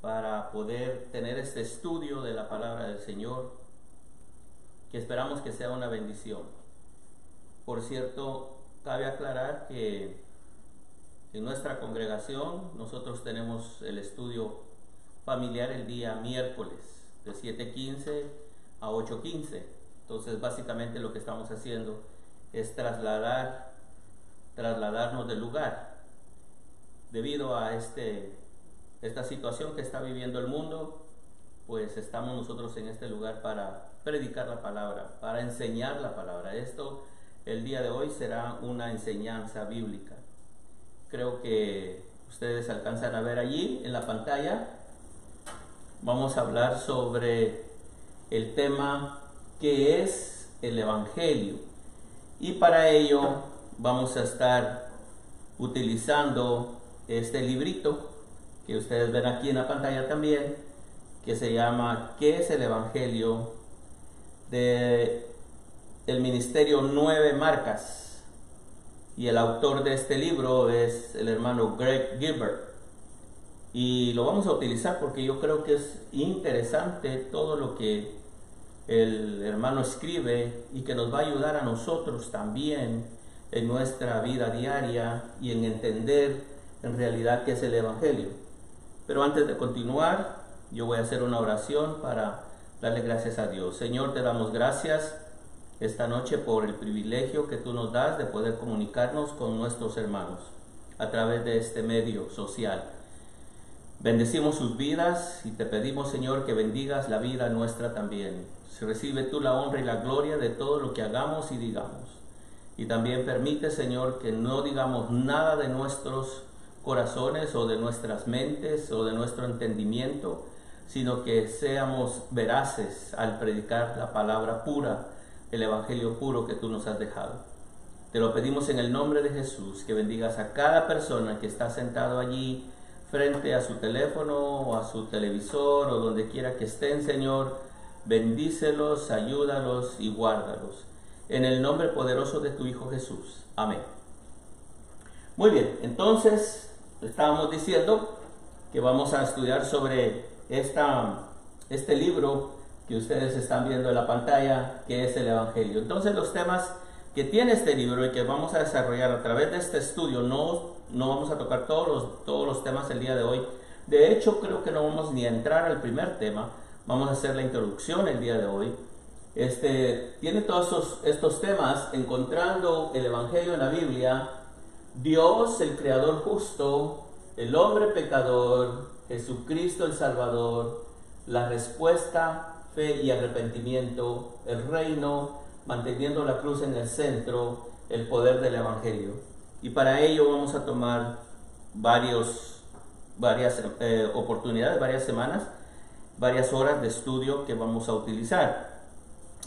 para poder tener este estudio de la palabra del Señor, que esperamos que sea una bendición. Por cierto, cabe aclarar que en nuestra congregación nosotros tenemos el estudio familiar el día miércoles de 7:15 a 8:15. Entonces básicamente lo que estamos haciendo es trasladarnos del lugar debido a esta situación que está viviendo el mundo. Pues estamos nosotros en este lugar para predicar la palabra, para enseñar la palabra. Esto el día de hoy será una enseñanza bíblica. Creo que ustedes alcanzan a ver allí en la pantalla. Vamos a hablar sobre el tema que es el Evangelio. Y para ello vamos a estar utilizando este librito que ustedes ven aquí en la pantalla también, que se llama ¿Qué es el Evangelio?, de el Ministerio 9 Marcas, y el autor de este libro es el hermano Greg Gilbert, y lo vamos a utilizar porque yo creo que es interesante todo lo que el hermano escribe y que nos va a ayudar a nosotros también en nuestra vida diaria y en entender en realidad qué es el Evangelio. Pero antes de continuar, yo voy a hacer una oración para darle gracias a Dios. Señor, te damos gracias esta noche por el privilegio que tú nos das de poder comunicarnos con nuestros hermanos a través de este medio social. Bendecimos sus vidas y te pedimos, Señor, que bendigas la vida nuestra también. Recibe tú la honra y la gloria de todo lo que hagamos y digamos. Y también permite, Señor, que no digamos nada de nuestros corazones o de nuestras mentes o de nuestro entendimiento, sino que seamos veraces al predicar la palabra pura, el Evangelio puro que tú nos has dejado. Te lo pedimos en el nombre de Jesús, que bendigas a cada persona que está sentado allí frente a su teléfono o a su televisor o donde quiera que estén, Señor. Bendícelos, ayúdalos y guárdalos. En el nombre poderoso de tu Hijo Jesús. Amén. Muy bien, entonces estábamos diciendo que vamos a estudiar sobre este libro que ustedes están viendo en la pantalla, que es el Evangelio. Entonces los temas que tiene este libro y que vamos a desarrollar a través de este estudio, no vamos a tocar todos los temas el día de hoy. De hecho, creo que no vamos ni a entrar al primer tema. Vamos a hacer la introducción el día de hoy. Tiene todos estos temas: encontrando el Evangelio en la Biblia, Dios el Creador justo, el hombre pecador, Jesucristo el Salvador, la respuesta, fe y arrepentimiento, el reino, manteniendo la cruz en el centro, el poder del Evangelio. Y para ello vamos a tomar varias oportunidades, varias semanas, varias horas de estudio que vamos a utilizar.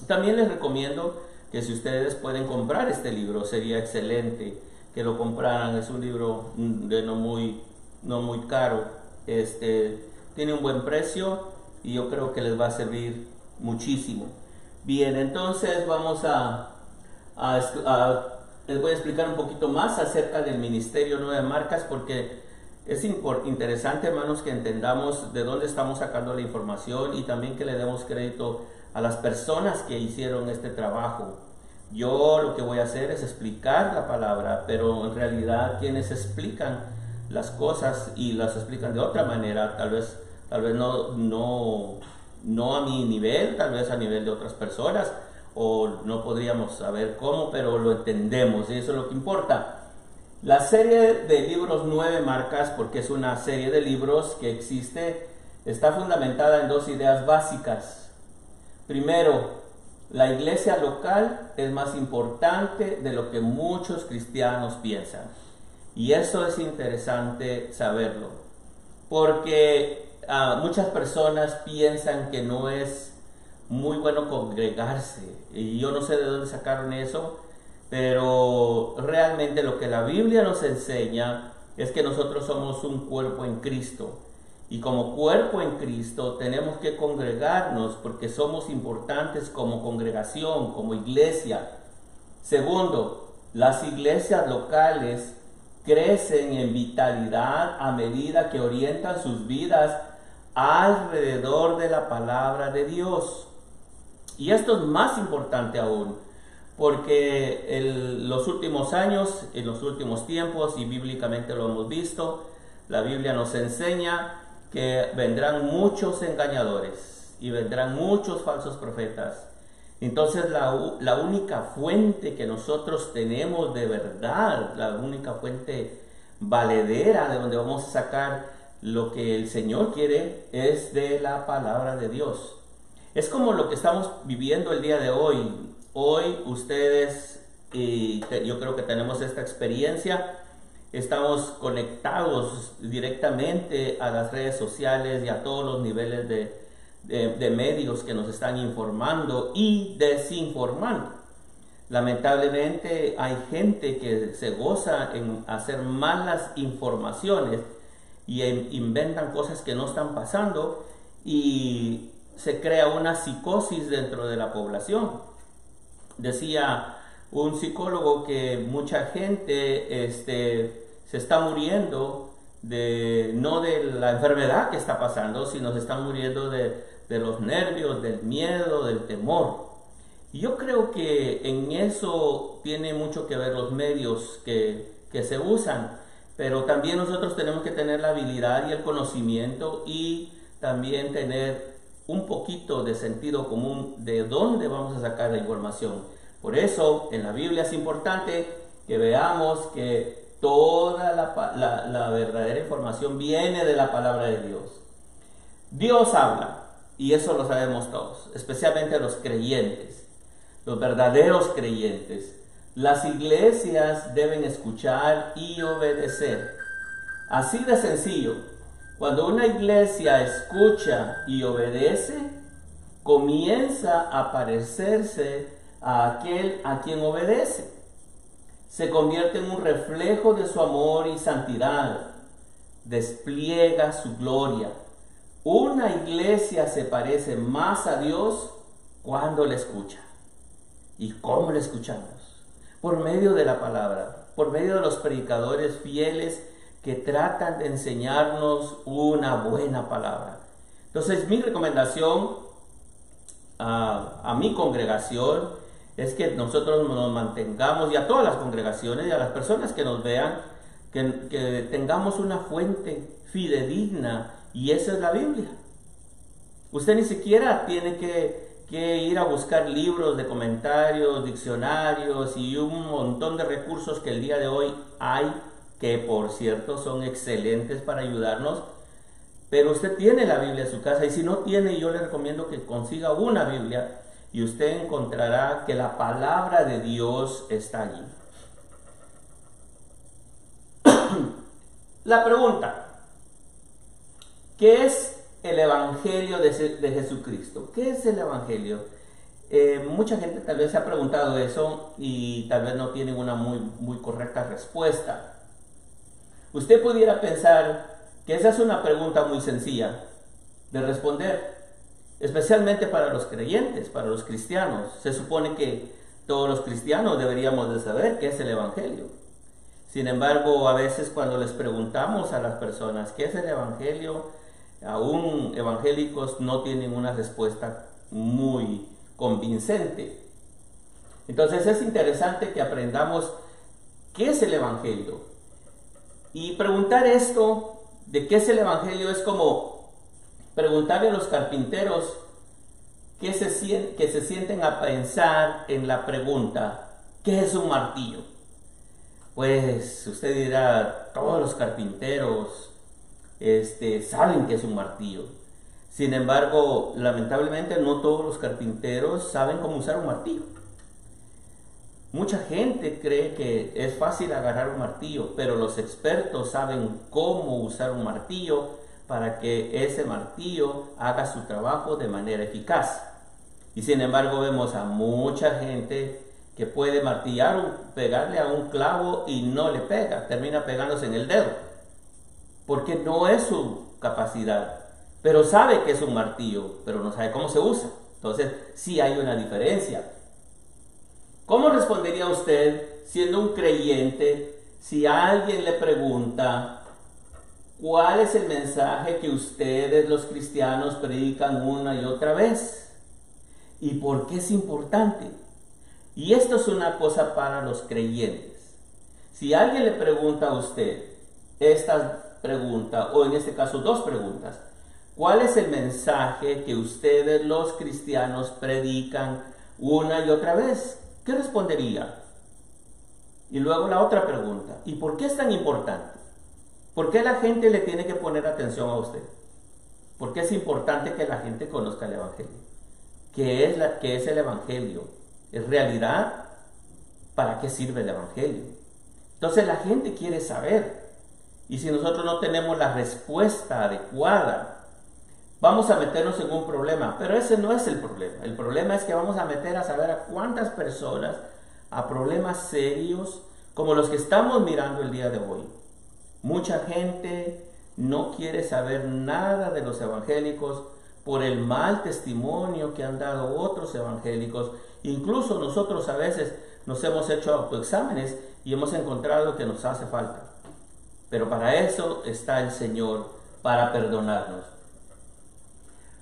También les recomiendo que si ustedes pueden comprar este libro, sería excelente que lo compraran. Es un libro de no muy caro, tiene un buen precio y yo creo que les va a servir muchísimo. Bien, entonces vamos les voy a explicar un poquito más acerca del Ministerio 9 Marcas, porque es interesante, hermanos, que entendamos de dónde estamos sacando la información y también que le demos crédito a las personas que hicieron este trabajo. Yo lo que voy a hacer es explicar la palabra, pero en realidad quienes explican las cosas y las explican de otra manera, tal vez no a mi nivel, tal vez a nivel de otras personas, o no podríamos saber cómo, pero lo entendemos y eso es lo que importa. La serie de libros 9 Marcas, porque es una serie de libros que existe, está fundamentada en dos ideas básicas. Primero, la iglesia local es más importante de lo que muchos cristianos piensan. Y eso es interesante saberlo, porque muchas personas piensan que no es muy bueno congregarse, y yo no sé de dónde sacaron eso, pero realmente lo que la Biblia nos enseña es que nosotros somos un cuerpo en Cristo, y como cuerpo en Cristo tenemos que congregarnos porque somos importantes como congregación, como iglesia. Segundo, las iglesias locales crecen en vitalidad a medida que orientan sus vidas alrededor de la palabra de Dios. Y esto es más importante aún, porque en los últimos años, en los últimos tiempos, y bíblicamente lo hemos visto, la Biblia nos enseña que vendrán muchos engañadores y vendrán muchos falsos profetas. Entonces la única fuente que nosotros tenemos de verdad, la única fuente valedera de donde vamos a sacar lo que el Señor quiere, es de la palabra de Dios. Es como lo que estamos viviendo el día de hoy. Hoy ustedes, y yo creo que tenemos esta experiencia, estamos conectados directamente a las redes sociales y a todos los niveles de medios que nos están informando y desinformando. Lamentablemente hay gente que se goza en hacer malas informaciones y inventan cosas que no están pasando, y se crea una psicosis dentro de la población. Decía un psicólogo que mucha gente se está muriendo no de la enfermedad que está pasando, sino se están muriendo de los nervios, del miedo, del temor. Y yo creo que en eso tiene mucho que ver los medios que se usan, pero también nosotros tenemos que tener la habilidad y el conocimiento, y también tener un poquito de sentido común de dónde vamos a sacar la información. Por eso en la Biblia es importante que veamos que toda la verdadera información viene de la palabra de Dios. Dios habla, y eso lo sabemos todos, especialmente los creyentes, los verdaderos creyentes. Las iglesias deben escuchar y obedecer. Así de sencillo. Cuando una iglesia escucha y obedece, comienza a parecerse a aquel a quien obedece. Se convierte en un reflejo de su amor y santidad. Despliega su gloria. Una iglesia se parece más a Dios cuando le escucha. ¿Y cómo le escuchamos? Por medio de la palabra, por medio de los predicadores fieles que tratan de enseñarnos una buena palabra. Entonces, mi recomendación a mi congregación es que nosotros nos mantengamos, y a todas las congregaciones y a las personas que nos vean, que tengamos una fuente fidedigna, y esa es la Biblia. Usted ni siquiera tiene que ir a buscar libros de comentarios, diccionarios y un montón de recursos que el día de hoy hay, que por cierto son excelentes para ayudarnos, pero usted tiene la Biblia en su casa, y si no tiene, yo le recomiendo que consiga una Biblia, y usted encontrará que la palabra de Dios está allí. La pregunta: ¿qué es el Evangelio de Jesucristo? ¿Qué es el Evangelio? Mucha gente tal vez se ha preguntado eso y tal vez no tienen una muy correcta respuesta. Usted pudiera pensar que esa es una pregunta muy sencilla de responder, especialmente para los creyentes, para los cristianos. Se supone que todos los cristianos deberíamos de saber qué es el Evangelio. Sin embargo, a veces cuando les preguntamos a las personas qué es el Evangelio, aún evangélicos no tienen una respuesta muy convincente. Entonces es interesante que aprendamos qué es el Evangelio. Y preguntar esto de qué es el Evangelio es como preguntarle a los carpinteros que se sienten a pensar en la pregunta: ¿qué es un martillo? Pues usted dirá, todos los carpinteros saben que es un martillo. Sin embargo, lamentablemente no todos los carpinteros saben cómo usar un martillo. Mucha gente cree que es fácil agarrar un martillo, pero los expertos saben cómo usar un martillo para que ese martillo haga su trabajo de manera eficaz. Y sin embargo vemos a mucha gente que puede martillar, pegarle a un clavo y no le pega, termina pegándose en el dedo, porque no es su capacidad, pero sabe que es un martillo, pero no sabe cómo se usa. Entonces sí hay una diferencia. ¿Cómo respondería usted, siendo un creyente, si alguien le pregunta ¿cuál es el mensaje que ustedes los cristianos predican una y otra vez? ¿Y por qué es importante? Y esto es una cosa para los creyentes. Si alguien le pregunta a usted esta pregunta, o en este caso dos preguntas, ¿cuál es el mensaje que ustedes los cristianos predican una y otra vez? ¿Qué respondería? Y luego la otra pregunta, ¿y por qué es tan importante? ¿Por qué la gente le tiene que poner atención a usted? ¿Por qué es importante que la gente conozca el Evangelio? ¿Qué es el Evangelio? ¿Es realidad? ¿Para qué sirve el Evangelio? Entonces la gente quiere saber. Y si nosotros no tenemos la respuesta adecuada, vamos a meternos en un problema. Pero ese no es el problema. El problema es que vamos a meter a saber a cuántas personas a problemas serios como los que estamos mirando el día de hoy. Mucha gente no quiere saber nada de los evangélicos por el mal testimonio que han dado otros evangélicos. Incluso nosotros a veces nos hemos hecho autoexámenes y hemos encontrado que nos hace falta. Pero para eso está el Señor, para perdonarnos.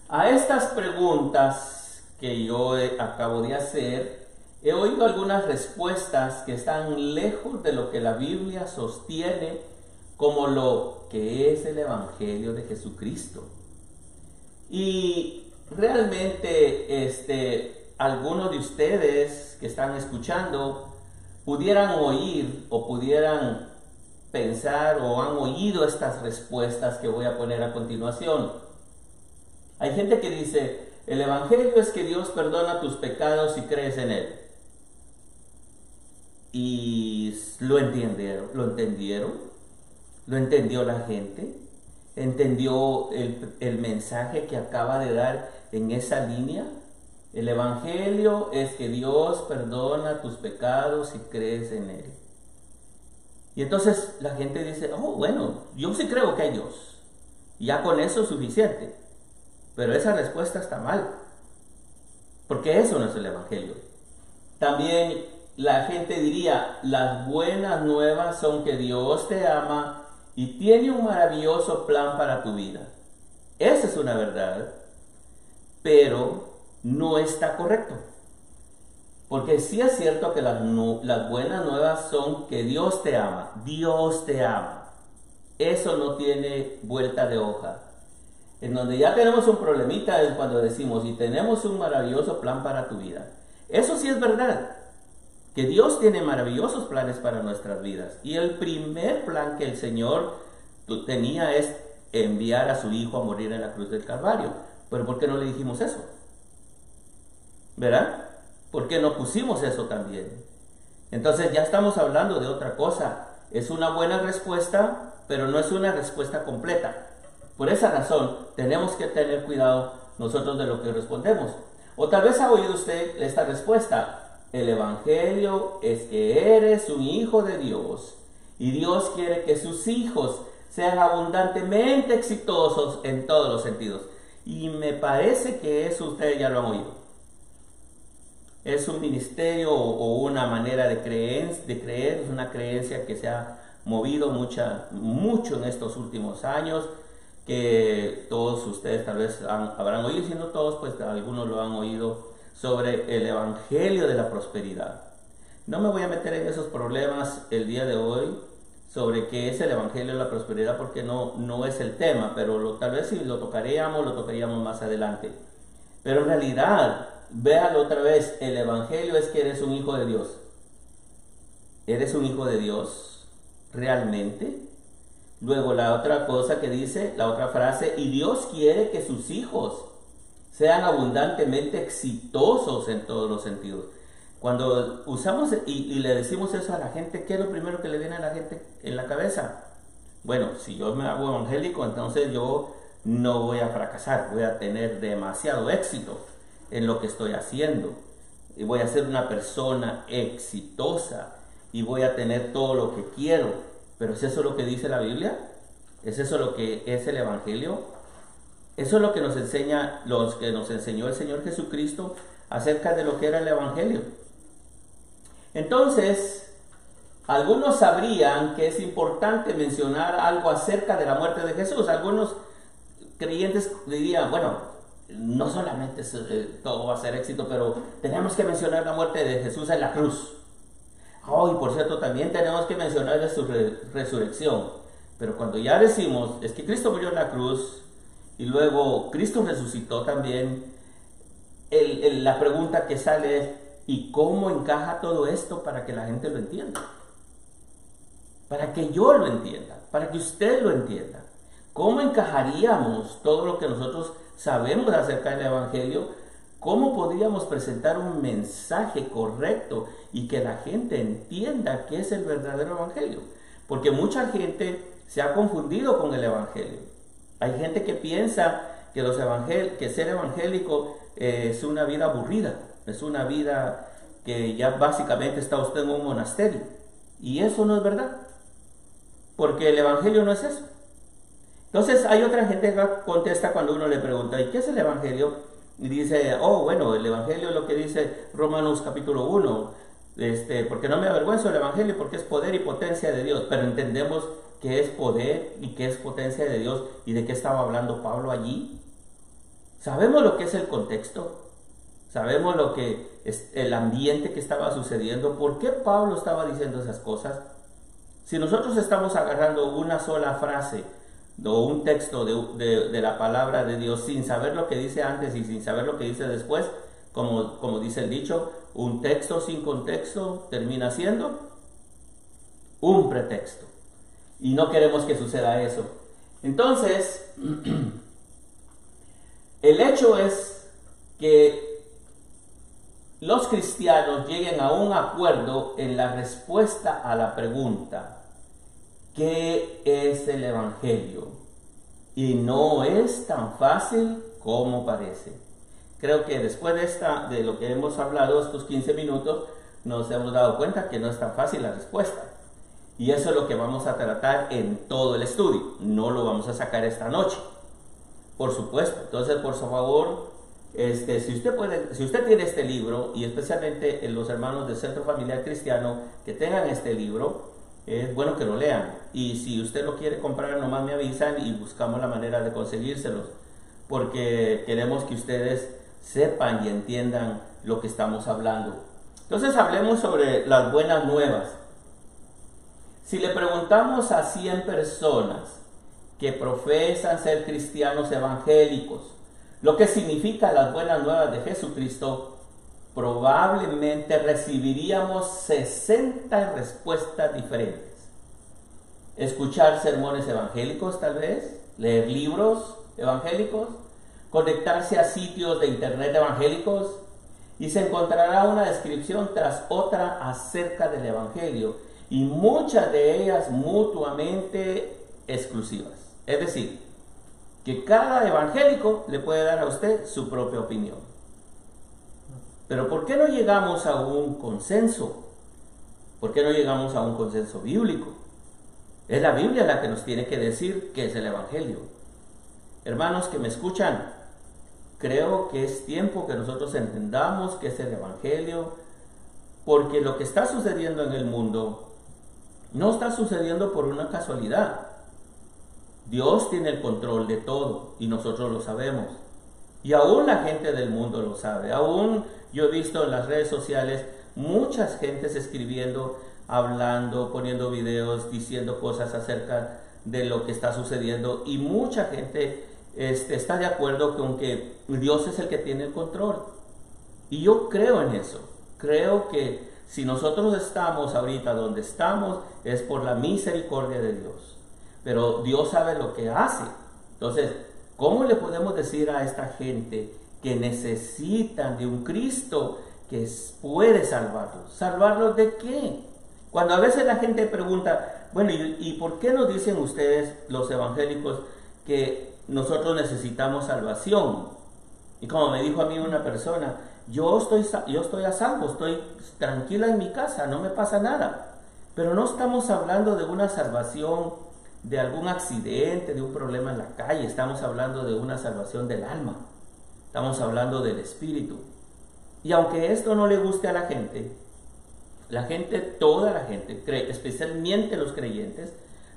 A estas preguntas que yo acabo de hacer, he oído algunas respuestas que están lejos de lo que la Biblia sostiene como lo que es el Evangelio de Jesucristo. Y realmente algunos de ustedes que están escuchando pudieran oír o pudieran pensar o han oído estas respuestas que voy a poner a continuación. Hay gente que dice, el Evangelio es que Dios perdona tus pecados si crees en Él. Y lo entendieron, lo entendió la gente, entendió el mensaje que acaba de dar en esa línea. El Evangelio es que Dios perdona tus pecados si crees en Él. Y entonces la gente dice, oh, bueno, yo sí creo que hay Dios. Ya con eso es suficiente. Pero esa respuesta está mal. Porque eso no es el Evangelio. También la gente diría, las buenas nuevas son que Dios te ama y tiene un maravilloso plan para tu vida. Esa es una verdad, pero no está correcto. Porque sí es cierto que las buenas nuevas son que Dios te ama. Dios te ama. Eso no tiene vuelta de hoja. En donde ya tenemos un problemita es cuando decimos, y tenemos un maravilloso plan para tu vida. Eso sí es verdad. Que Dios tiene maravillosos planes para nuestras vidas. Y el primer plan que el Señor tenía es enviar a su Hijo a morir en la cruz del Calvario. Pero ¿por qué no le dijimos eso? ¿Verdad? ¿Por qué no pusimos eso también? Entonces ya estamos hablando de otra cosa. Es una buena respuesta, pero no es una respuesta completa. Por esa razón, tenemos que tener cuidado nosotros de lo que respondemos. O tal vez ha oído usted esta respuesta. El Evangelio es que eres un hijo de Dios y Dios quiere que sus hijos sean abundantemente exitosos en todos los sentidos. Y me parece que eso ustedes ya lo han oído. Es un ministerio o una manera de creer, es una creencia que se ha movido mucho en estos últimos años, que todos ustedes tal vez habrán oído, si no todos, pues algunos lo han oído, sobre el Evangelio de la prosperidad. No me voy a meter en esos problemas el día de hoy sobre qué es el Evangelio de la prosperidad, porque no es el tema, pero tal vez si lo tocaríamos más adelante. Pero en realidad, véalo otra vez, el Evangelio es que eres un hijo de Dios. ¿Eres un hijo de Dios realmente? Luego la otra cosa que dice, la otra frase, y Dios quiere que sus hijos sean abundantemente exitosos en todos los sentidos. Cuando usamos y le decimos eso a la gente, ¿qué es lo primero que le viene a la gente en la cabeza? Bueno, si yo me hago evangélico, entonces yo no voy a fracasar, voy a tener demasiado éxito en lo que estoy haciendo. Y voy a ser una persona exitosa y voy a tener todo lo que quiero. Pero ¿es eso lo que dice la Biblia? ¿Es eso lo que es el Evangelio? Eso es lo que nos enseñó el Señor Jesucristo acerca de lo que era el Evangelio. Entonces, Algunos sabrían que es importante mencionar algo acerca de la muerte de Jesús. Algunos creyentes dirían, bueno, no solamente todo va a ser éxito, pero tenemos que mencionar la muerte de Jesús en la cruz. Oh, y por cierto, también tenemos que mencionar de su resurrección. Pero cuando ya decimos, es que Cristo murió en la cruz y luego Cristo resucitó también, la pregunta que sale es, ¿y cómo encaja todo esto para que la gente lo entienda? Para que yo lo entienda, para que usted lo entienda. ¿Cómo encajaríamos todo lo que nosotros sabemos acerca del Evangelio? ¿Cómo podríamos presentar un mensaje correcto y que la gente entienda qué es el verdadero Evangelio? Porque mucha gente se ha confundido con el Evangelio. Hay gente que piensa que ser evangélico es una vida aburrida, es una vida que ya básicamente está usted en un monasterio. Y eso no es verdad, porque el Evangelio no es eso. Entonces hay otra gente que contesta cuando uno le pregunta, ¿y qué es el Evangelio? Y dice, oh, bueno, el Evangelio es lo que dice Romanos capítulo 1, porque no me avergüenzo del Evangelio, porque es poder y potencia de Dios. Pero entendemos qué es poder y qué es potencia de Dios y de qué estaba hablando Pablo allí. Sabemos lo que es el contexto, sabemos lo que es el ambiente que estaba sucediendo, por qué Pablo estaba diciendo esas cosas. Si nosotros estamos agarrando una sola frase o un texto de la palabra de Dios sin saber lo que dice antes y sin saber lo que dice después, como dice el dicho, un texto sin contexto termina siendo un pretexto. Y no queremos que suceda eso. Entonces, el hecho es que los cristianos lleguen a un acuerdo en la respuesta a la pregunta, ¿qué es el Evangelio? Y no es tan fácil como parece. Creo que después de lo que hemos hablado estos 15 minutos, nos hemos dado cuenta que no es tan fácil la respuesta. Y eso es lo que vamos a tratar en todo el estudio. No lo vamos a sacar esta noche, por supuesto. Entonces, por favor, si usted tiene este libro, y especialmente los hermanos del Centro Familiar Cristiano que tengan este libro, es bueno que lo lean. Y si usted lo quiere comprar, nomás me avisan y buscamos la manera de conseguírselos, porque queremos que ustedes sepan y entiendan lo que estamos hablando. Entonces, hablemos sobre las buenas nuevas. Si le preguntamos a 100 personas que profesan ser cristianos evangélicos lo que significa las buenas nuevas de Jesucristo, probablemente recibiríamos 60 respuestas diferentes. Escuchar sermones evangélicos, tal vez, leer libros evangélicos, conectarse a sitios de internet evangélicos, y se encontrará una descripción tras otra acerca del Evangelio, y muchas de ellas mutuamente exclusivas. Es decir, que cada evangélico le puede dar a usted su propia opinión. Pero ¿por qué no llegamos a un consenso? ¿Por qué no llegamos a un consenso bíblico? Es la Biblia la que nos tiene que decir qué es el Evangelio. Hermanos que me escuchan, creo que es tiempo que nosotros entendamos qué es el Evangelio, porque lo que está sucediendo en el mundo no está sucediendo por una casualidad. Dios tiene el control de todo y nosotros lo sabemos. Y aún la gente del mundo lo sabe. Aún yo he visto en las redes sociales muchas gentes escribiendo, hablando, poniendo videos, diciendo cosas acerca de lo que está sucediendo. Y mucha gente está de acuerdo con que Dios es el que tiene el control. Y yo creo en eso. Creo que si nosotros estamos ahorita donde estamos es por la misericordia de Dios. Pero Dios sabe lo que hace. Entonces, ¿cómo le podemos decir a esta gente que necesitan de un Cristo que puede salvarlos? ¿Salvarlos de qué? Cuando a veces la gente pregunta, bueno, ¿y por qué nos dicen ustedes, los evangélicos, que nosotros necesitamos salvación? Y como me dijo a mí una persona, yo estoy a salvo, estoy tranquila en mi casa, no me pasa nada. Pero no estamos hablando de una salvación de algún accidente, de un problema en la calle. Estamos hablando de una salvación del alma. Estamos hablando del espíritu. Y aunque esto no le guste a la gente, la gente, toda la gente, especialmente los creyentes,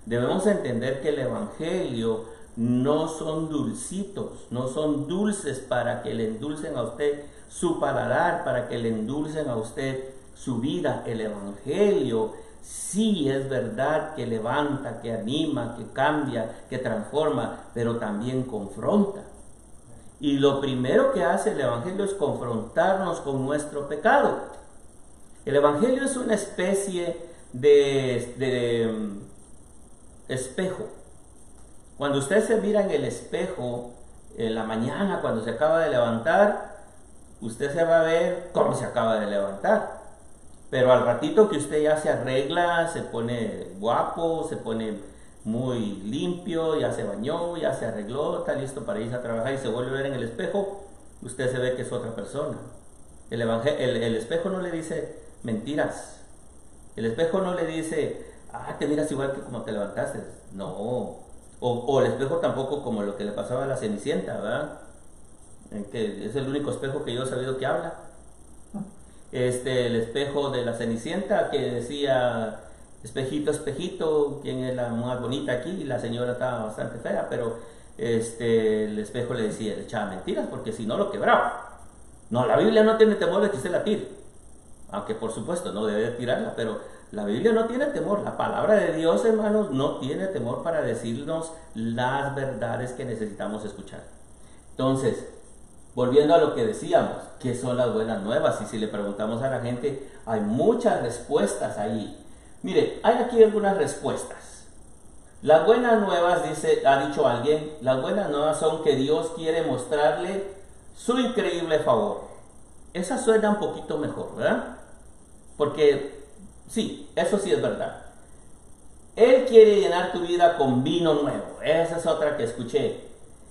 debemos entender que el Evangelio no son dulcitos, no son dulces para que le endulcen a usted su paladar, para que le endulcen a usted su vida. El Evangelio sí es verdad que levanta, que anima, que cambia, que transforma, pero también confronta. Y lo primero que hace el Evangelio es confrontarnos con nuestro pecado. El Evangelio es una especie de espejo. Cuando usted se mira en el espejo en la mañana, cuando se acaba de levantar, usted se va a ver cómo se acaba de levantar. Pero al ratito que usted ya se arregla, se pone guapo, se pone muy limpio, ya se bañó, ya se arregló, está listo para irse a trabajar y se vuelve a ver en el espejo, usted se ve que es otra persona. El espejo no le dice mentiras. El espejo no le dice, te miras igual que como te levantaste. No. O el espejo tampoco como lo que le pasaba a la Cenicienta, ¿verdad? Que es el único espejo que yo he sabido que habla. El espejo de la Cenicienta que decía, espejito, espejito, ¿quién es la más bonita aquí? Y la señora estaba bastante fea, pero el espejo le decía, le echaba mentiras, porque si no lo quebraba. No, la Biblia no tiene temor de que usted la tire, aunque por supuesto no debe tirarla, pero la Biblia no tiene temor. La palabra de Dios, hermanos, no tiene temor para decirnos las verdades que necesitamos escuchar. Entonces, volviendo a lo que decíamos, ¿qué son las buenas nuevas? Y si le preguntamos a la gente, hay muchas respuestas ahí. Mire, hay aquí algunas respuestas. Las buenas nuevas, ha dicho alguien, las buenas nuevas son que Dios quiere mostrarle su increíble favor. Esa suena un poquito mejor, ¿verdad? Porque, sí, eso sí es verdad. Él quiere llenar tu vida con vino nuevo. Esa es otra que escuché.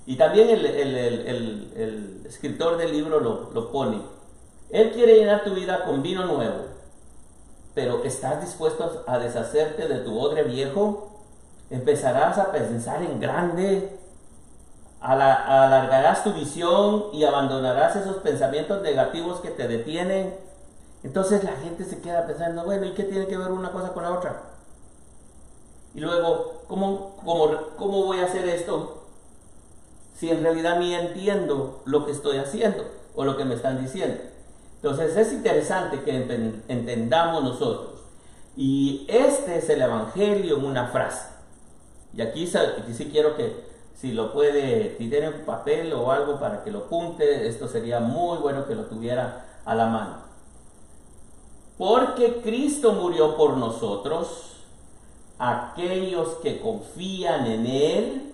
Y también el escritor del libro lo pone. Él quiere llenar tu vida con vino nuevo. Pero ¿estás dispuesto a deshacerte de tu odre viejo? ¿Empezarás a pensar en grande? ¿Alargarás tu visión y abandonarás esos pensamientos negativos que te detienen? Entonces la gente se queda pensando, bueno, ¿y qué tiene que ver una cosa con la otra? Y luego, ¿cómo voy a hacer esto si en realidad ni entiendo lo que estoy haciendo o lo que me están diciendo? Entonces es interesante que entendamos nosotros. Y este es el Evangelio en una frase. Y aquí sí quiero que, si lo puede, si tiene un papel o algo para que lo apunte, esto sería muy bueno que lo tuviera a la mano. Porque Cristo murió por nosotros, aquellos que confían en Él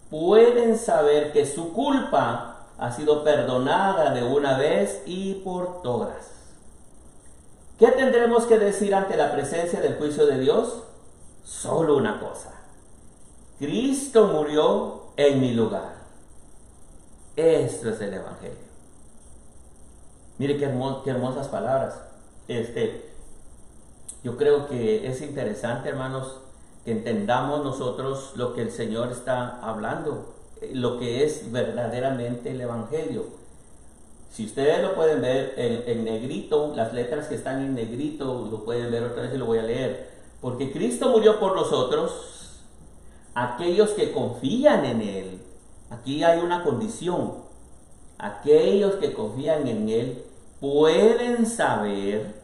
pueden saber que su culpa ha sido perdonada de una vez y por todas. ¿Qué tendremos que decir ante la presencia del juicio de Dios? Solo una cosa: Cristo murió en mi lugar. Esto es el Evangelio. Mire qué hermosas palabras. Yo creo que es interesante, hermanos, que entendamos nosotros lo que el Señor está hablando, lo que es verdaderamente el Evangelio. Si ustedes lo pueden ver en negrito, las letras que están en negrito, lo pueden ver otra vez y lo voy a leer. Porque Cristo murió por nosotros, aquellos que confían en Él. Aquí hay una condición. Aquellos que confían en Él pueden saber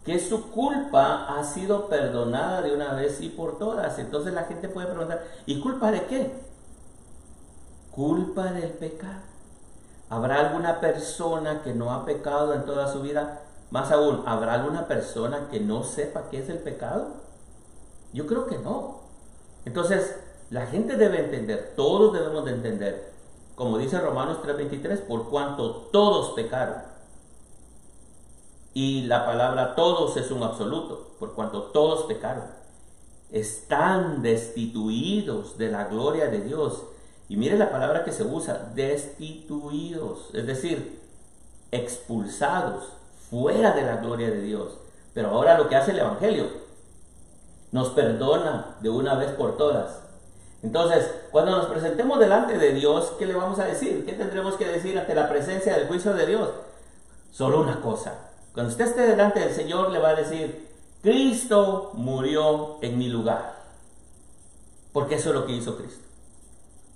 que su culpa ha sido perdonada de una vez y por todas. Entonces la gente puede preguntar, ¿y culpa de qué? Culpa del pecado. ¿Habrá alguna persona que no ha pecado en toda su vida? Más aún, ¿habrá alguna persona que no sepa qué es el pecado? Yo creo que no. Entonces, la gente debe entender, todos debemos de entender, como dice Romanos 3:23, por cuanto todos pecaron. Y la palabra todos es un absoluto, por cuanto todos pecaron. Están destituidos de la gloria de Dios. Y mire la palabra que se usa, destituidos, es decir, expulsados, fuera de la gloria de Dios. Pero ahora lo que hace el Evangelio, nos perdona de una vez por todas. Entonces, cuando nos presentemos delante de Dios, ¿qué le vamos a decir? ¿Qué tendremos que decir ante la presencia del juicio de Dios? Solo una cosa. Cuando usted esté delante del Señor, le va a decir, Cristo murió en mi lugar. Porque eso es lo que hizo Cristo.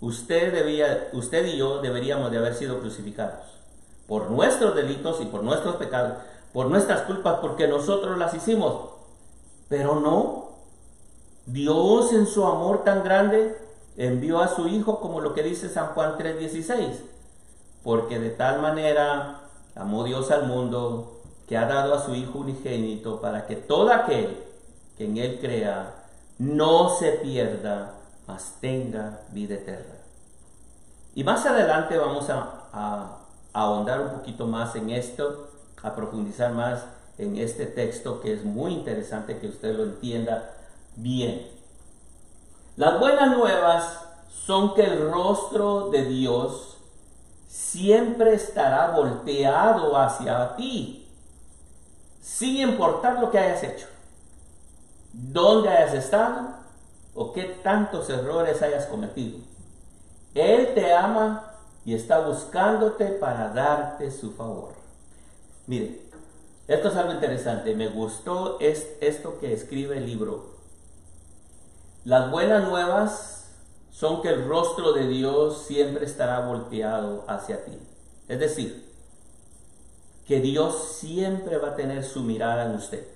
Usted y yo deberíamos de haber sido crucificados por nuestros delitos y por nuestros pecados, por nuestras culpas, porque nosotros las hicimos. Pero no. Dios, en su amor tan grande, envió a su Hijo, como lo que dice San Juan 3:16. Porque de tal manera amó Dios al mundo, que ha dado a su Hijo unigénito, para que todo aquel que en Él crea no se pierda, mas tenga vida eterna. Y más adelante vamos a ahondar un poquito más en esto, a profundizar más en este texto, que es muy interesante que usted lo entienda bien. Las buenas nuevas son que el rostro de Dios siempre estará volteado hacia ti, sin importar lo que hayas hecho, dónde hayas estado o qué tantos errores hayas cometido. Él te ama y está buscándote para darte su favor. Mire, esto es algo interesante. Me gustó esto que escribe el libro. Las buenas nuevas son que el rostro de Dios siempre estará volteado hacia ti. Es decir, que Dios siempre va a tener su mirada en usted.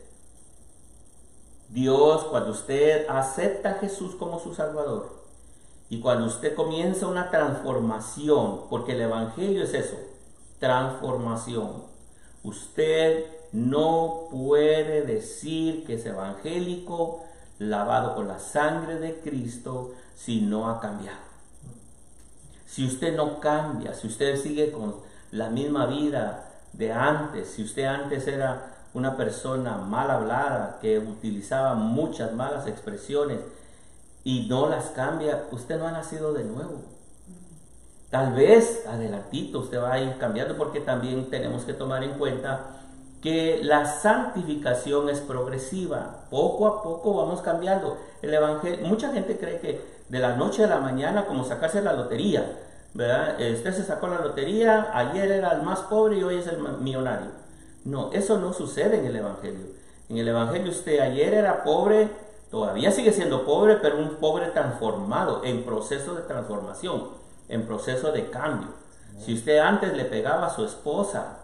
Dios, cuando usted acepta a Jesús como su Salvador y cuando usted comienza una transformación, porque el Evangelio es eso, transformación. Usted no puede decir que es evangélico, lavado con la sangre de Cristo, si no ha cambiado. Si usted no cambia, si usted sigue con la misma vida de antes, si usted antes era una persona mal hablada, que utilizaba muchas malas expresiones y no las cambia, usted no ha nacido de nuevo. Tal vez adelantito usted va a ir cambiando, porque también tenemos que tomar en cuenta que la santificación es progresiva. Poco a poco vamos cambiando. El evangelio, mucha gente cree que de la noche a la mañana, como sacarse la lotería, ¿verdad? Usted se sacó la lotería, ayer era el más pobre y hoy es el millonario. No, eso no sucede en el evangelio. En el evangelio usted ayer era pobre, todavía sigue siendo pobre, pero un pobre transformado, en proceso de transformación, en proceso de cambio. Si usted antes le pegaba a su esposa,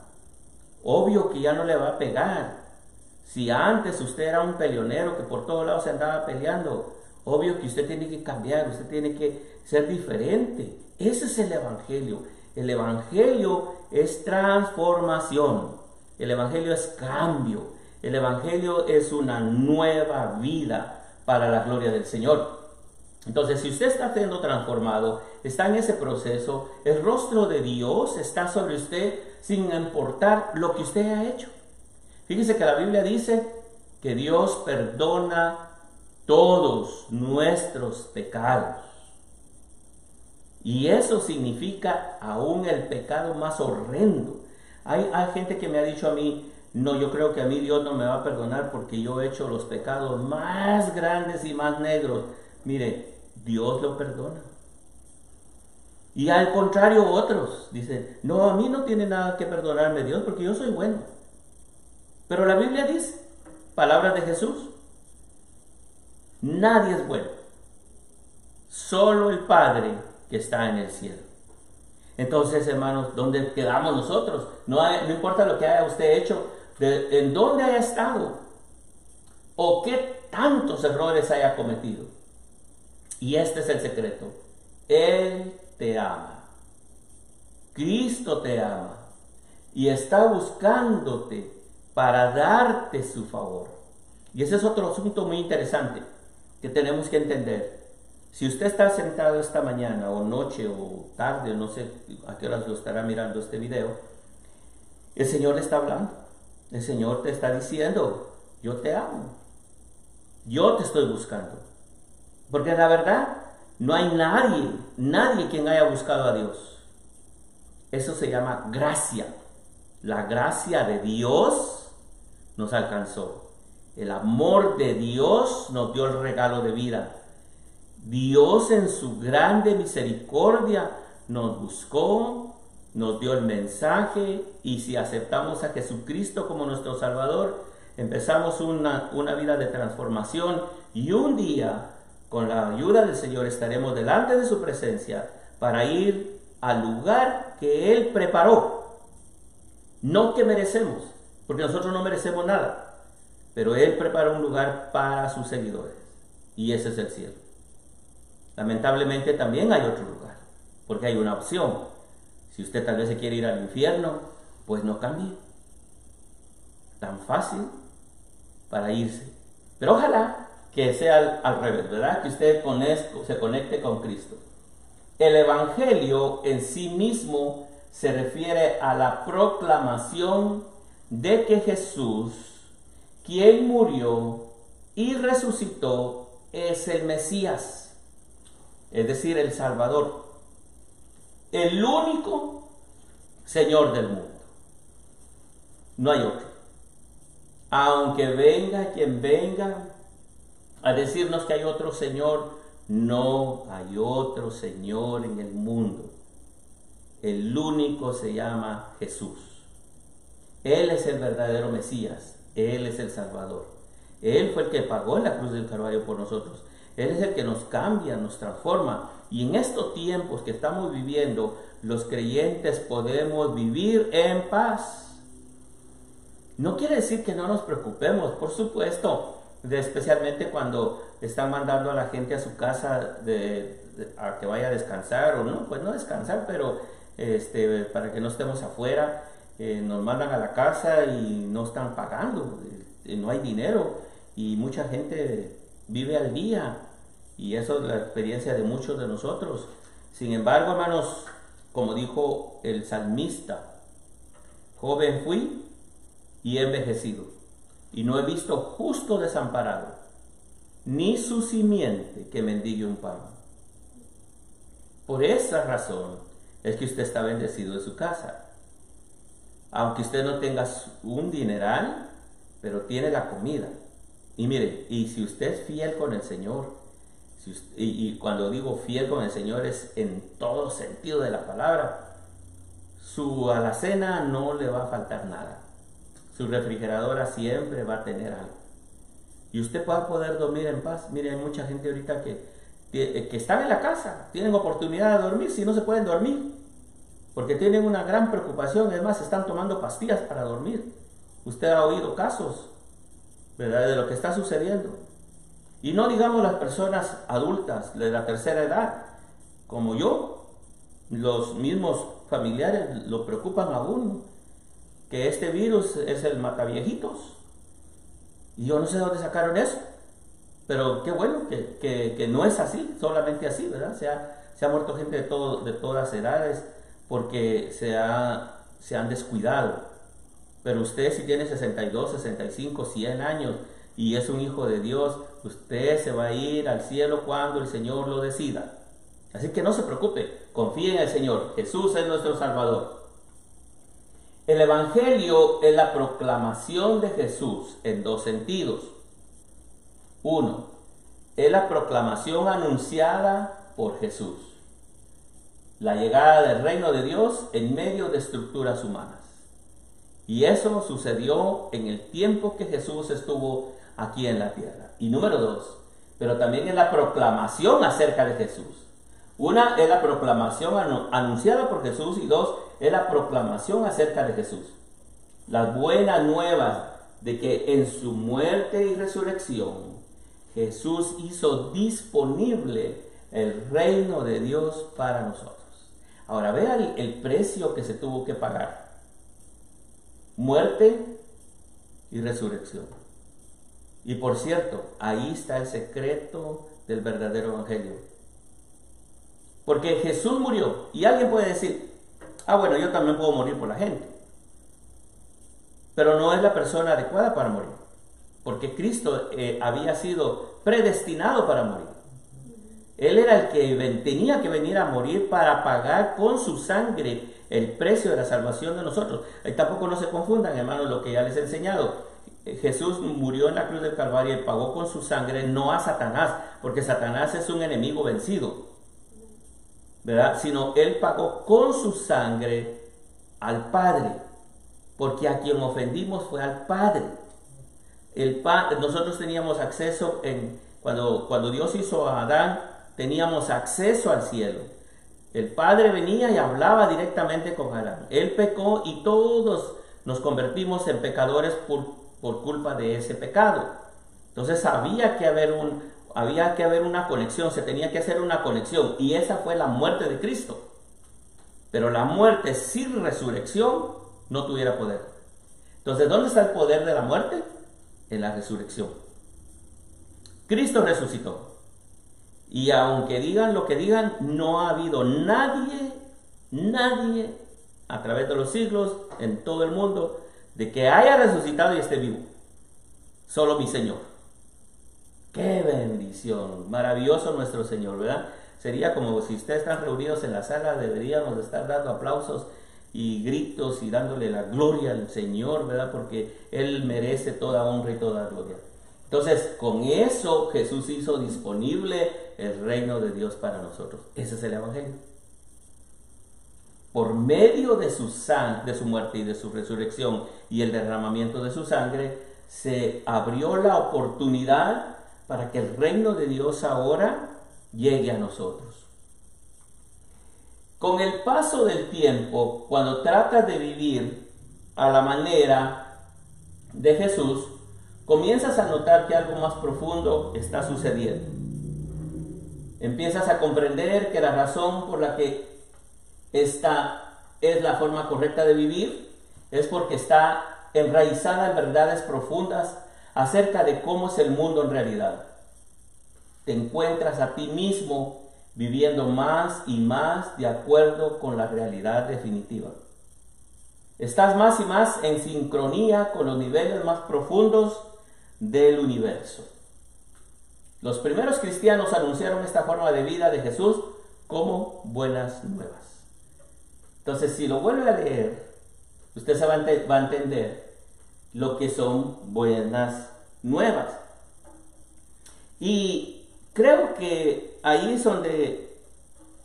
obvio que ya no le va a pegar. Si antes usted era un peleonero que por todos lados se andaba peleando, obvio que usted tiene que cambiar, usted tiene que ser diferente. Ese es el evangelio. El evangelio es transformación. El evangelio es cambio. El evangelio es una nueva vida para la gloria del Señor. Entonces, si usted está siendo transformado, está en ese proceso, el rostro de Dios está sobre usted sin importar lo que usted ha hecho. Fíjese que la Biblia dice que Dios perdona todos nuestros pecados. Y eso significa aún el pecado más horrendo. Hay gente que me ha dicho a mí, no, yo creo que a mí Dios no me va a perdonar porque yo he hecho los pecados más grandes y más negros. Mire, Dios lo perdona. Y al contrario, otros dicen, no, a mí no tiene nada que perdonarme Dios porque yo soy bueno. Pero la Biblia dice, palabras de Jesús, nadie es bueno, solo el Padre que está en el cielo. Entonces, hermanos, ¿dónde quedamos nosotros? No importa lo que haya usted hecho, en dónde haya estado, o qué tantos errores haya cometido. Y este es el secreto. Él te ama. Cristo te ama. Y está buscándote para darte su favor. Y ese es otro asunto muy interesante que tenemos que entender. Si usted está sentado esta mañana o noche o tarde, no sé a qué horas lo estará mirando este video, el Señor le está hablando. El Señor te está diciendo, yo te amo. Yo te estoy buscando. Porque la verdad, no hay nadie quien haya buscado a Dios. Eso se llama gracia. La gracia de Dios nos alcanzó. El amor de Dios nos dio el regalo de vida. Dios en su grande misericordia nos buscó, nos dio el mensaje, y si aceptamos a Jesucristo como nuestro Salvador, empezamos una vida de transformación y un día, con la ayuda del Señor, estaremos delante de su presencia para ir al lugar que Él preparó. No que merecemos, porque nosotros no merecemos nada, pero Él preparó un lugar para sus seguidores y ese es el cielo. Lamentablemente también hay otro lugar, porque hay una opción. Si usted tal vez se quiere ir al infierno, pues no cambie. Tan fácil para irse. Pero ojalá que sea al revés, ¿verdad? Que usted se conecte con Cristo. El Evangelio en sí mismo se refiere a la proclamación de que Jesús, quien murió y resucitó, es el Mesías, es decir, el Salvador, el único Señor del mundo. No hay otro. Aunque venga quien venga a decirnos que hay otro Señor, no hay otro Señor en el mundo. El único se llama Jesús. Él es el verdadero Mesías. Él es el Salvador. Él fue el que pagó en la cruz del Calvario por nosotros. Él es el que nos cambia, nos transforma. Y en estos tiempos que estamos viviendo, los creyentes podemos vivir en paz. No quiere decir que no nos preocupemos, por supuesto, especialmente cuando están mandando a la gente a su casa a que vaya a descansar, o no, pues no descansar, pero para que no estemos afuera, nos mandan a la casa y no están pagando, no hay dinero y mucha gente vive al día y eso es la experiencia de muchos de nosotros. Sin embargo, hermanos, como dijo el salmista, joven fui y he envejecido, y no he visto justo desamparado, ni su simiente que mendigue un pan. Por esa razón es que usted está bendecido en su casa. Aunque usted no tenga un dineral, pero tiene la comida. Y mire, y si usted es fiel con el Señor, y cuando digo fiel con el Señor es en todo sentido de la palabra, su alacena no le va a faltar nada. Su refrigeradora siempre va a tener algo. Y usted va a poder dormir en paz. Mire, hay mucha gente ahorita que están en la casa, tienen oportunidad de dormir, si no se pueden dormir, porque tienen una gran preocupación. Es más, están tomando pastillas para dormir. Usted ha oído casos, ¿verdad?, de lo que está sucediendo. Y no digamos las personas adultas de la tercera edad, como yo, los mismos familiares lo preocupan a uno, que este virus es el mataviejitos. Y yo no sé de dónde sacaron eso, pero qué bueno que no es así, solamente así, ¿verdad? Se ha muerto gente de todas edades porque se han descuidado. Pero usted, si tiene 62, 65, 100 años y es un hijo de Dios, usted se va a ir al cielo cuando el Señor lo decida. Así que no se preocupe, confíe en el Señor. Jesús es nuestro Salvador. El Evangelio es la proclamación de Jesús en dos sentidos. Uno, es la proclamación anunciada por Jesús. La llegada del reino de Dios en medio de estructuras humanas. Y eso sucedió en el tiempo que Jesús estuvo aquí en la tierra. Y número dos, pero también es la proclamación acerca de Jesús. Una es la proclamación anunciada por Jesús y dos es la proclamación acerca de Jesús. Las buenas nuevas de que en su muerte y resurrección Jesús hizo disponible el reino de Dios para nosotros. Ahora vean el precio que se tuvo que pagar. Muerte y resurrección. Y por cierto, ahí está el secreto del verdadero evangelio. Porque Jesús murió y alguien puede decir, bueno, yo también puedo morir por la gente. Pero no es la persona adecuada para morir. Porque Cristo había sido predestinado para morir. Él era el que tenía que venir a morir para pagar con su sangre el precio de la salvación de nosotros. Y tampoco no se confundan, hermanos, lo que ya les he enseñado. Jesús murió en la cruz del Calvario y pagó con su sangre no a Satanás, porque Satanás es un enemigo vencido, ¿verdad? Sino Él pagó con su sangre al Padre, porque a quien ofendimos fue al Padre. nosotros teníamos acceso, cuando Dios hizo a Adán, teníamos acceso al cielo. El Padre venía y hablaba directamente con Adán. Él pecó y todos nos convertimos en pecadores por culpa de ese pecado. Entonces había que haber una conexión, se tenía que hacer una conexión, y esa fue la muerte de Cristo. Pero la muerte sin resurrección no tuviera poder. Entonces, ¿dónde está el poder de la muerte? En la resurrección. Cristo resucitó. Y aunque digan lo que digan, no ha habido nadie a través de los siglos, en todo el mundo, de que haya resucitado y esté vivo. Solo mi Señor. ¡Qué bendición! Maravilloso nuestro Señor, ¿verdad? Sería como si ustedes están reunidos en la sala, deberíamos estar dando aplausos y gritos y dándole la gloria al Señor, ¿verdad? Porque Él merece toda honra y toda gloria. Entonces, con eso Jesús hizo disponible el reino de Dios para nosotros. Ese es el Evangelio. Por medio de su muerte y de su resurrección y el derramamiento de su sangre, se abrió la oportunidad para que el reino de Dios ahora llegue a nosotros. Con el paso del tiempo, cuando tratas de vivir a la manera de Jesús, comienzas a notar que algo más profundo está sucediendo. Empiezas a comprender que la razón por la que esta es la forma correcta de vivir es porque está enraizada en verdades profundas acerca de cómo es el mundo en realidad. Te encuentras a ti mismo viviendo más y más de acuerdo con la realidad definitiva. Estás más y más en sincronía con los niveles más profundos del universo. Los primeros cristianos anunciaron esta forma de vida de Jesús como buenas nuevas. Entonces, si lo vuelve a leer, usted se va a entender lo que son buenas nuevas. Y creo que ahí es donde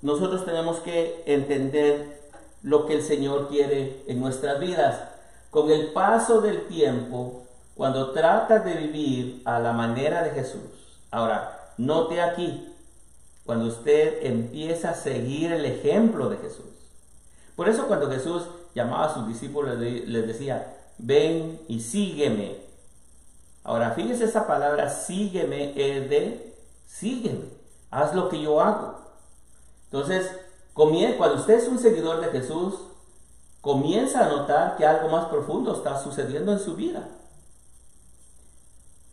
nosotros tenemos que entender lo que el Señor quiere en nuestras vidas. Con el paso del tiempo, cuando tratas de vivir a la manera de Jesús. Ahora, note aquí, cuando usted empieza a seguir el ejemplo de Jesús. Por eso cuando Jesús llamaba a sus discípulos, les decía, ven y sígueme. Ahora, fíjese, esa palabra sígueme es de sígueme, haz lo que yo hago. Entonces, cuando usted es un seguidor de Jesús, comienza a notar que algo más profundo está sucediendo en su vida.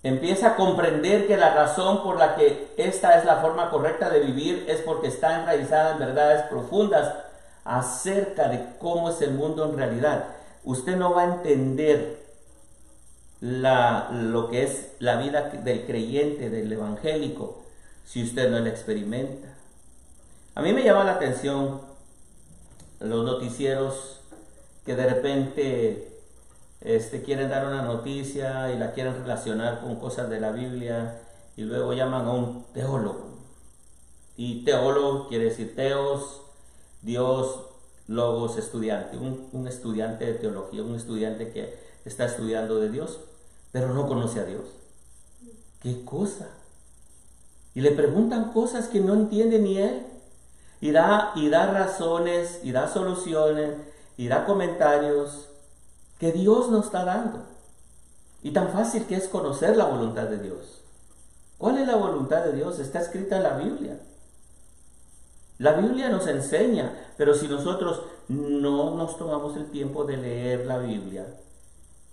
Empieza a comprender que la razón por la que esta es la forma correcta de vivir es porque está enraizada en verdades profundas acerca de cómo es el mundo en realidad. Usted no va a entender lo que es la vida del creyente, del evangélico, si usted no la experimenta. A mí me llama la atención los noticieros que de repente quieren dar una noticia y la quieren relacionar con cosas de la Biblia y luego llaman a un teólogo. Y teólogo quiere decir teos, Dios, logos, estudiante. Un estudiante de teología, un estudiante que está estudiando de Dios, pero no conoce a Dios. ¿Qué cosa? Y le preguntan cosas que no entiende ni él. Y da razones, y da soluciones, y da comentarios que Dios nos está dando. Y tan fácil que es conocer la voluntad de Dios. ¿Cuál es la voluntad de Dios? Está escrita en la Biblia. La Biblia nos enseña, pero si nosotros no nos tomamos el tiempo de leer la Biblia,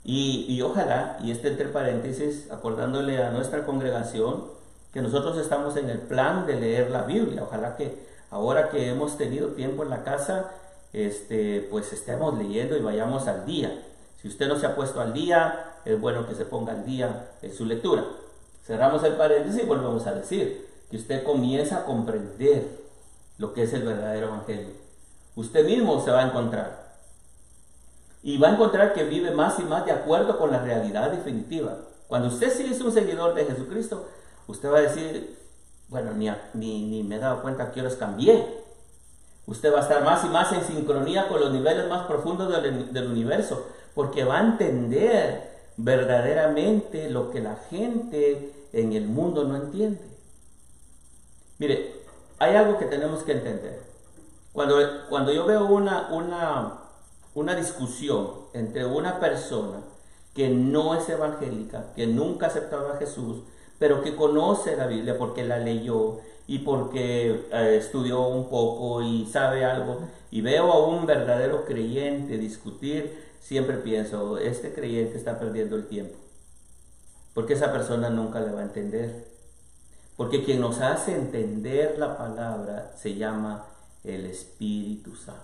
y ojalá, y entre paréntesis, acordándole a nuestra congregación, que nosotros estamos en el plan de leer la Biblia. Ojalá que ahora que hemos tenido tiempo en la casa, pues estemos leyendo y vayamos al día. Si usted no se ha puesto al día, es bueno que se ponga al día en su lectura. Cerramos el paréntesis y volvemos a decir que usted comienza a comprender lo que es el verdadero evangelio. Usted mismo se va a encontrar. Y va a encontrar que vive más y más de acuerdo con la realidad definitiva. Cuando usted sí es un seguidor de Jesucristo, usted va a decir, bueno, ni me he dado cuenta que yo los cambié. Usted va a estar más y más en sincronía con los niveles más profundos del universo, porque va a entender verdaderamente lo que la gente en el mundo no entiende. Mire, hay algo que tenemos que entender. Cuando yo veo una discusión entre una persona que no es evangélica, que nunca ha aceptado a Jesús, pero que conoce la Biblia porque la leyó y porque estudió un poco y sabe algo, y veo a un verdadero creyente discutir, siempre pienso, este creyente está perdiendo el tiempo, porque esa persona nunca le va a entender. Porque quien nos hace entender la palabra se llama el Espíritu Santo.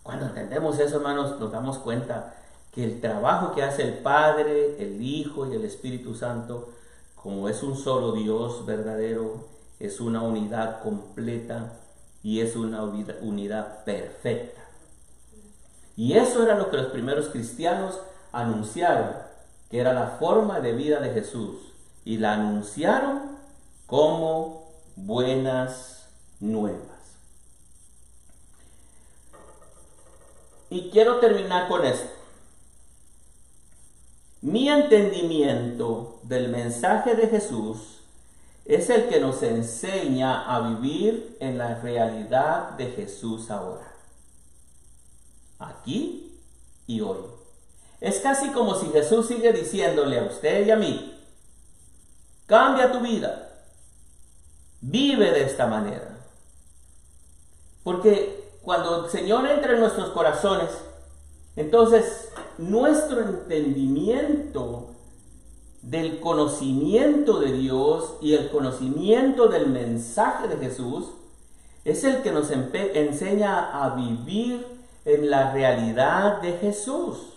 Cuando entendemos eso, hermanos, nos damos cuenta que el trabajo que hace el Padre, el Hijo y el Espíritu Santo, como es un solo Dios verdadero, es una unidad completa y es una unidad perfecta. Y eso era lo que los primeros cristianos anunciaron, que era la forma de vida de Jesús. Y la anunciaron como buenas nuevas. Y quiero terminar con esto. Mi entendimiento del mensaje de Jesús es el que nos enseña a vivir en la realidad de Jesús ahora, aquí y hoy. Es casi como si Jesús sigue diciéndole a usted y a mí: cambia tu vida, vive de esta manera. Porque cuando el Señor entra en nuestros corazones, entonces nuestro entendimiento del conocimiento de Dios y el conocimiento del mensaje de Jesús es el que nos enseña a vivir en la realidad de Jesús.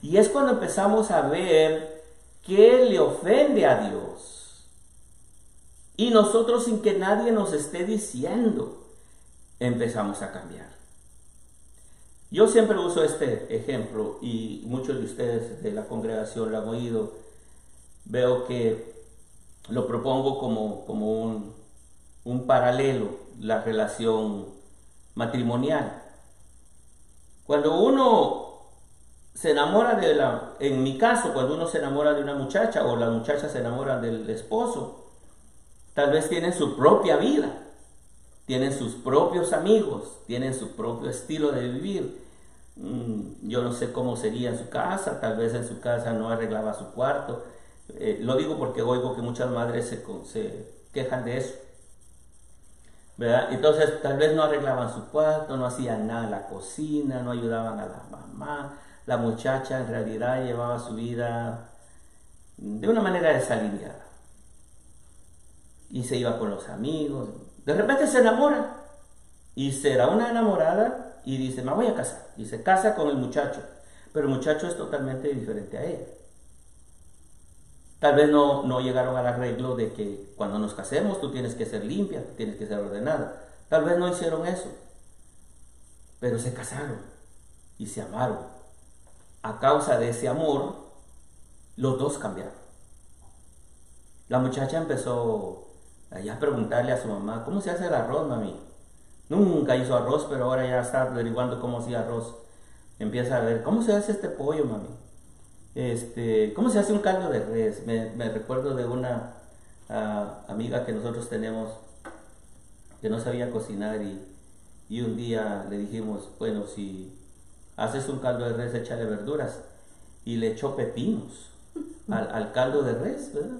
Y es cuando empezamos a ver qué le ofende a Dios. Y nosotros, sin que nadie nos esté diciendo, empezamos a cambiar. Yo siempre uso este ejemplo y muchos de ustedes de la congregación lo han oído. Veo que lo propongo como un paralelo, la relación matrimonial. Cuando uno se enamora en mi caso, cuando uno se enamora de una muchacha o la muchacha se enamora del esposo, tal vez tienen su propia vida, tienen sus propios amigos, tienen su propio estilo de vivir. Yo no sé cómo sería en su casa, tal vez en su casa no arreglaba su cuarto. Lo digo porque oigo que muchas madres se quejan de eso, ¿verdad? Entonces tal vez no arreglaban su cuarto, no hacían nada en la cocina, no ayudaban a la mamá. La muchacha en realidad llevaba su vida de una manera desalineada y se iba con los amigos. De repente se enamora y será una enamorada y dice: me voy a casar, y se casa con el muchacho, pero el muchacho es totalmente diferente a ella. Tal vez no llegaron al arreglo de que cuando nos casemos tú tienes que ser limpia, tú tienes que ser ordenada. Tal vez no hicieron eso, pero se casaron y se amaron. A causa de ese amor, los dos cambiaron. La muchacha empezó a preguntarle a su mamá: ¿cómo se hace el arroz, mami? Nunca hizo arroz, pero ahora ya está averiguando cómo hacía arroz. Empieza a ver: ¿cómo se hace este pollo, mami? ¿Cómo se hace un caldo de res? Me recuerdo de una amiga que nosotros tenemos que no sabía cocinar y un día le dijimos: bueno, si haces un caldo de res, échale verduras. Y le echó pepinos al caldo de res, ¿verdad?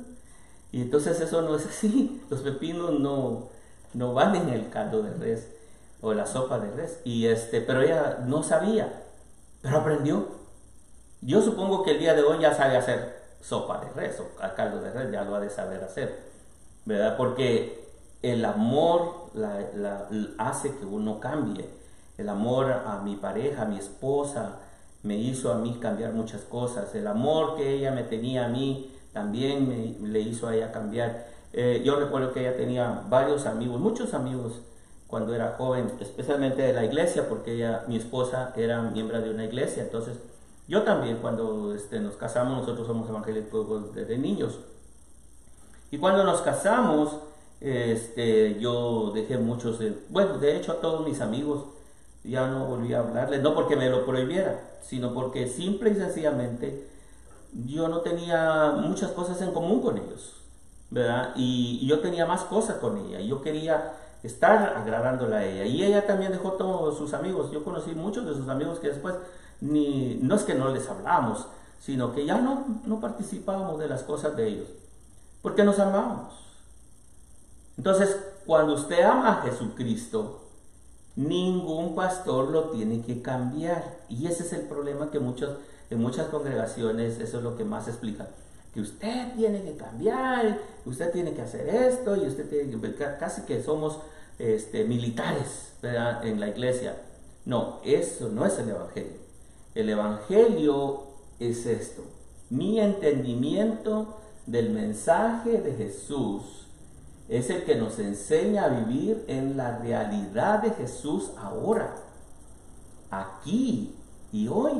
Y entonces eso no es así. Los pepinos no van en el caldo de res o la sopa de res. Pero ella no sabía, pero aprendió. Yo supongo que el día de hoy ya sabe hacer sopa de res o caldo de res, ya lo ha de saber hacer, ¿verdad? Porque el amor hace que uno cambie. El amor a mi pareja, a mi esposa, me hizo a mí cambiar muchas cosas. El amor que ella me tenía a mí también le hizo a ella cambiar. Yo recuerdo que ella tenía varios amigos, muchos amigos cuando era joven, especialmente de la iglesia, porque mi esposa era miembro de una iglesia. Entonces yo también, cuando nos casamos, nosotros somos evangélicos desde niños. Y cuando nos casamos, yo dejé muchos, de hecho a todos mis amigos ya no volví a hablarle, no porque me lo prohibiera, sino porque simple y sencillamente yo no tenía muchas cosas en común con ellos, ¿verdad? Y yo tenía más cosas con ella, y yo quería estar agradándola a ella, y ella también dejó todos sus amigos. Yo conocí muchos de sus amigos que después no es que no les hablamos, sino que ya no participábamos de las cosas de ellos, porque nos amamos. Entonces, cuando usted ama a Jesucristo, ningún pastor lo tiene que cambiar. Y ese es el problema que en muchas congregaciones, eso es lo que más explican. Que usted tiene que cambiar, usted tiene que hacer esto, y usted tiene que... Casi que somos militares, ¿verdad?, en la iglesia. No, eso no es el Evangelio. El Evangelio es esto: mi entendimiento del mensaje de Jesús es el que nos enseña a vivir en la realidad de Jesús ahora, aquí y hoy.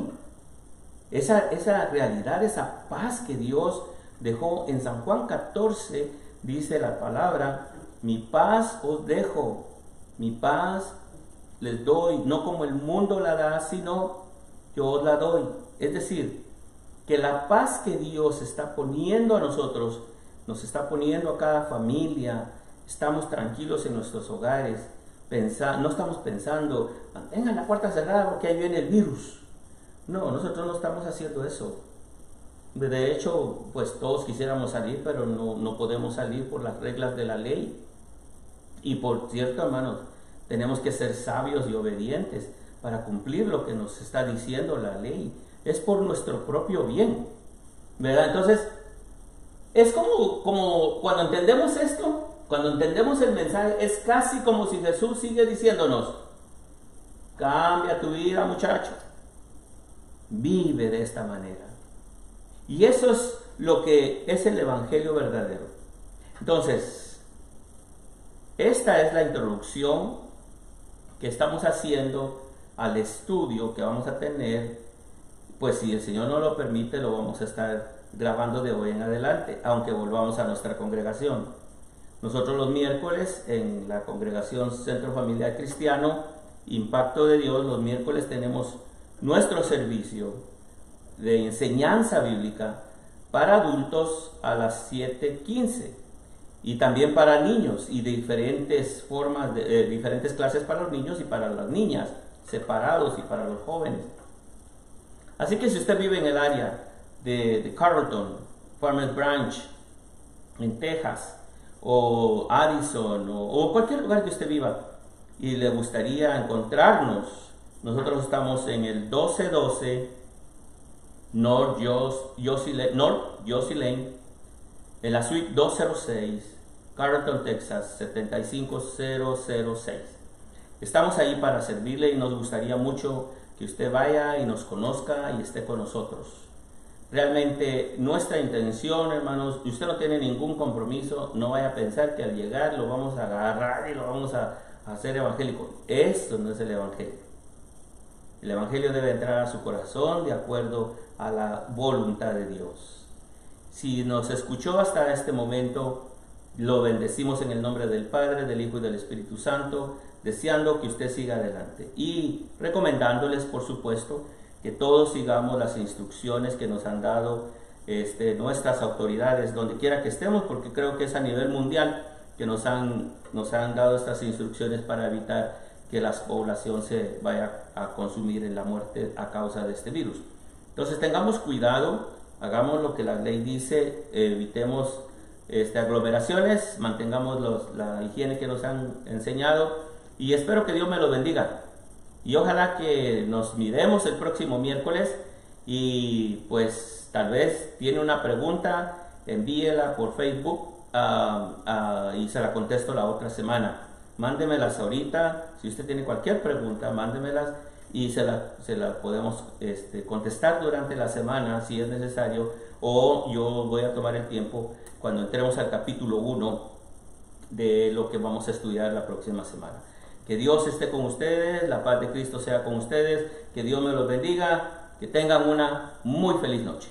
Esa realidad, esa paz que Dios dejó en San Juan 14, dice la palabra: mi paz os dejo, mi paz les doy, no como el mundo la da, sino yo os la doy. Es decir, que la paz que Dios está poniendo a nosotros, nos está poniendo a cada familia, estamos tranquilos en nuestros hogares, no estamos pensando, mantengan la puerta cerrada porque ahí viene el virus. No, nosotros no estamos haciendo eso. De hecho, pues todos quisiéramos salir, pero no podemos salir por las reglas de la ley. Y por cierto, hermanos, tenemos que ser sabios y obedientes para cumplir lo que nos está diciendo la ley. Es por nuestro propio bien, ¿verdad? Entonces, es como cuando entendemos esto, cuando entendemos el mensaje, es casi como si Jesús sigue diciéndonos: cambia tu vida, muchacho, vive de esta manera. Y eso es lo que es el Evangelio verdadero. Entonces, esta es la introducción que estamos haciendo al estudio que vamos a tener. Pues si el Señor nos lo permite, lo vamos a estar grabando de hoy en adelante, aunque volvamos a nuestra congregación. Nosotros los miércoles en la congregación Centro Familiar Cristiano Impacto de Dios, los miércoles tenemos nuestro servicio de enseñanza bíblica para adultos a las 7:15 y también para niños, y de diferentes formas, diferentes clases para los niños y para las niñas, separados, y para los jóvenes. Así que si usted vive en el área de Carrollton, Farmers Branch, en Texas, o Addison, o cualquier lugar que usted viva, y le gustaría encontrarnos, nosotros estamos en el 1212 North Josie Lane, en la suite 206, Carrollton, Texas, 75006. Estamos ahí para servirle, y nos gustaría mucho que usted vaya y nos conozca y esté con nosotros. Realmente nuestra intención, hermanos, y usted no tiene ningún compromiso, no vaya a pensar que al llegar lo vamos a agarrar y lo vamos a hacer evangélico. Esto no es el Evangelio. El Evangelio debe entrar a su corazón de acuerdo a la voluntad de Dios. Si nos escuchó hasta este momento, lo bendecimos en el nombre del Padre, del Hijo y del Espíritu Santo, deseando que usted siga adelante y recomendándoles, por supuesto, que todos sigamos las instrucciones que nos han dado nuestras autoridades, donde quiera que estemos, porque creo que es a nivel mundial que nos han dado estas instrucciones para evitar que la población se vaya a consumir en la muerte a causa de este virus. Entonces tengamos cuidado, hagamos lo que la ley dice, evitemos aglomeraciones, mantengamos la higiene que nos han enseñado, y espero que Dios me lo bendiga. Y ojalá que nos miremos el próximo miércoles, y pues tal vez tiene una pregunta, envíela por Facebook y se la contesto la otra semana. Mándemelas ahorita, si usted tiene cualquier pregunta, mándemelas y se la podemos contestar durante la semana si es necesario, o yo voy a tomar el tiempo cuando entremos al capítulo 1 de lo que vamos a estudiar la próxima semana. Que Dios esté con ustedes, la paz de Cristo sea con ustedes, que Dios me los bendiga, que tengan una muy feliz noche.